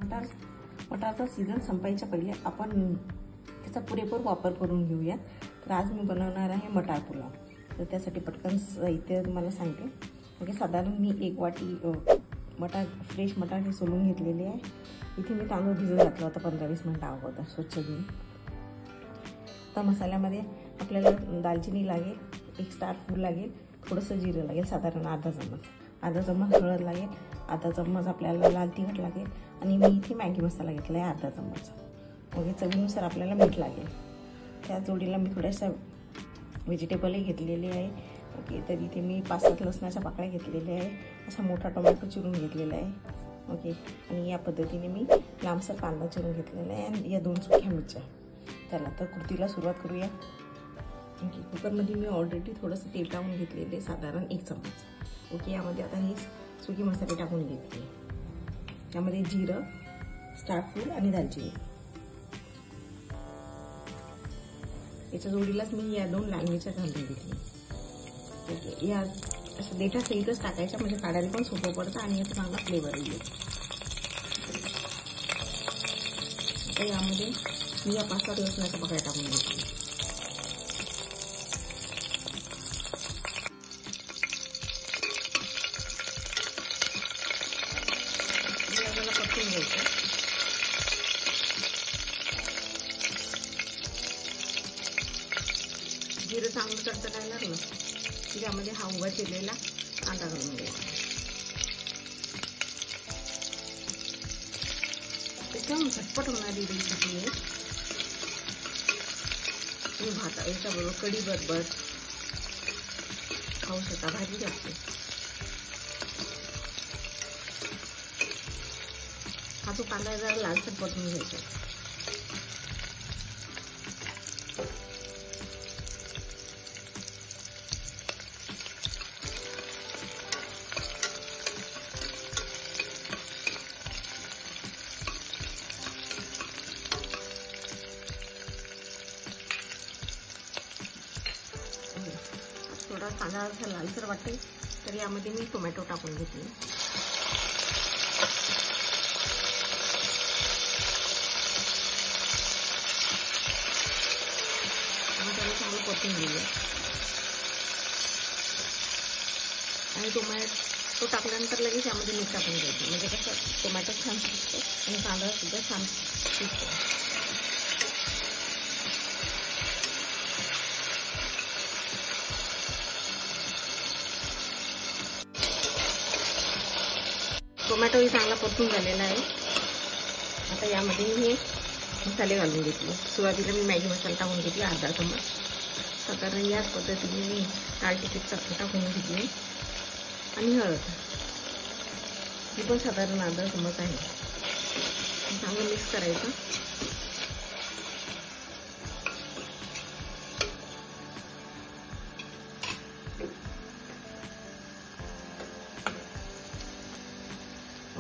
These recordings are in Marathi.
मटारचा सीझन संपायच्या पहिले आपण त्याचा पुरेपूर वापर करून घेऊया। तर आज मी बनवणार आहे मटार पुलाव। तर त्यासाठी पटकन साहित्य तुम्हाला सांगते। म्हणजे साधारण मी 1 वाटी मटार फ्रेश मटार हे सोलून घेतलेले आहे। इथे मी तांदूळ भिजवून घातला होता 15-20 मिनिटं अगोदर स्वच्छ धुवून। तर मसाल्यामध्ये आपल्याला दालचिनी लागेल, 1 स्टार फूल लागेल, थोडंसं जिरं लागेल साधारण अर्धा चम्मच हळद लागेल, अर्धा चम्मच आपल्याला लाल तिखट लागेल आणि मी इथे मॅगी मसाला घेतला आहे अर्धा चम्मच। ओके, चवीनुसार आपल्याला मीठ लागेल। त्या जोडीला मी थोड्याशा व्हेजिटेबलही घेतलेले आहे। ओके, तर इथे मी 5-7 लसणाच्या पाकळ्या घेतलेल्या आहे, असा मोठा टोमॅटो चिरून घेतलेला आहे। ओके, आणि या पद्धतीने मी लांबसर कांदा चिरून घेतलेला आहे आणि या 2 सुक्या मिरच्या। चला तर कृतीला सुरुवात करूया। ओके, कुकरमध्ये मी ऑलरेडी थोडंसं तेल टाकून घेतलेले साधारण 1 चम्मच। ओके, यामध्ये आता हे सुकी मसाले टाकून घेतले। त्यामध्ये जिरं, स्टार फूल आणि दालचिनी। याच्या जोडीलाच मी या 2 लाल मिरच्या घालून घेतली। ओके, या असं देठासहितच टाकायच्या म्हणजे काढायला पण सोपं पडतं आणि याचा चांगला फ्लेवर येईल। आता यामध्ये मी या 5-7 लसणाच्या पाकळ्या टाकून घेतली। याला परतून घ्यायचं। जिरं चांगलं तडतडायला लागलं की त्यामध्ये हा उभा चिरलेला कांदा घालून घ्यायचा। एकदम झटपट होणारी रेसिपी आहे। तुम्ही याच्याबरोबर कढी बरोबर खाऊ शकता, भाजी लागते। हा तो कांदा जरा लालसर परतून घ्यायचा। थोडा कांदा असा लालसर वाटेल तर यामध्ये मी टोमॅटो टाकून घेतले। टोमॅटोला चांगलं परतून घेऊया आणि टोमॅटो टाकल्यानंतर लगेच यामध्ये मीठ टाकून घ्यायचं, म्हणजे कसं टोमॅटो छान शिजतो आणि कांदा सुद्धा छान शिजतो। टोमॅटोही चांगला परतून झालेला आहे। आता यामध्ये मी हे मसाले घालून घेतले। सुरुवातीला मी मॅगी मसाला टाकून घेतली अर्धा चम्मच। साधारण याच पद्धतीने मी लाल तिखट टाकून घेतली आणि हळद ही पण साधारण अर्धा चम्मच आहे। चांगलं मिक्स करायचं।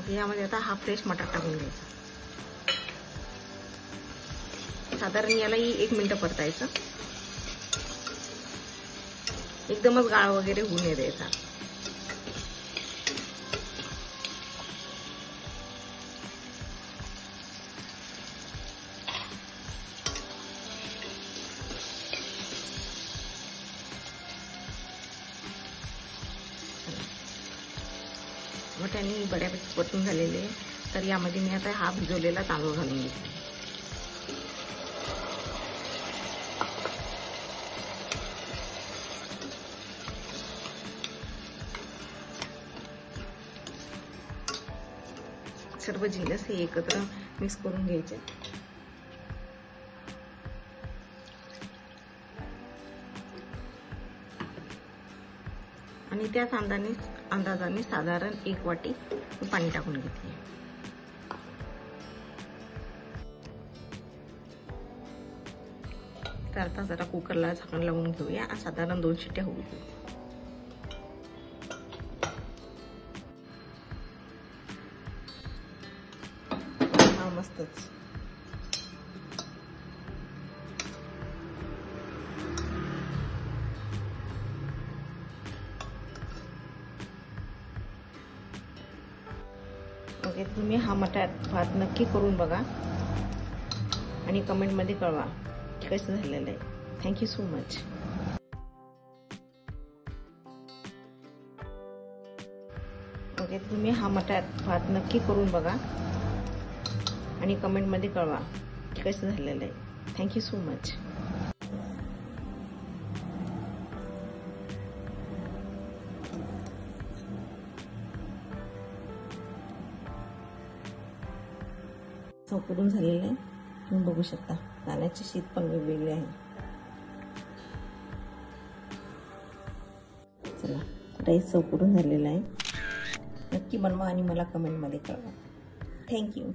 यामध्ये आता हा फ्रेश मटार टाकून घ्यायचा। साधारण यालाही 1 मिनिट परतायचं। एकदमच गाळ वगैरे होऊ नये द्यायचा। मटारनी बऱ्यापैकी परतून झालेले आहे। तर यामध्ये मी आता हा भिजवलेला तांदूळ घालून घेतला। सर्व जिन्नस हे एकत्र मिक्स करून घ्यायचे आणि त्याच अंदाजाने साधारण 1 वाटी पाणी टाकून घेतले। तर आता जरा कुकरला झाकण लावून घेऊया, साधारण 2 शिट्ट्या होऊ देऊ। हा मस्तच। ओके, तुम्ही हा मटार भात नक्की करून बघा आणि कमेंटमध्ये कळवा की कसं झालेलं आहे. Thank you so much. ओके, तुम्ही हा मटार भात नक्की करून बघा आणि कमेंटमध्ये कळवा की कसं झालेलं आहे. Thank you so much. चौकडून झालेलं आहे, तुम्ही बघू शकता. दाण्याचे शीत पण वेगवेगळे आहे. चला, राईस चौकडून झालेला आहे. नक्की बनवा आणि मला कमेंटमध्ये कळवा. थँक्यू.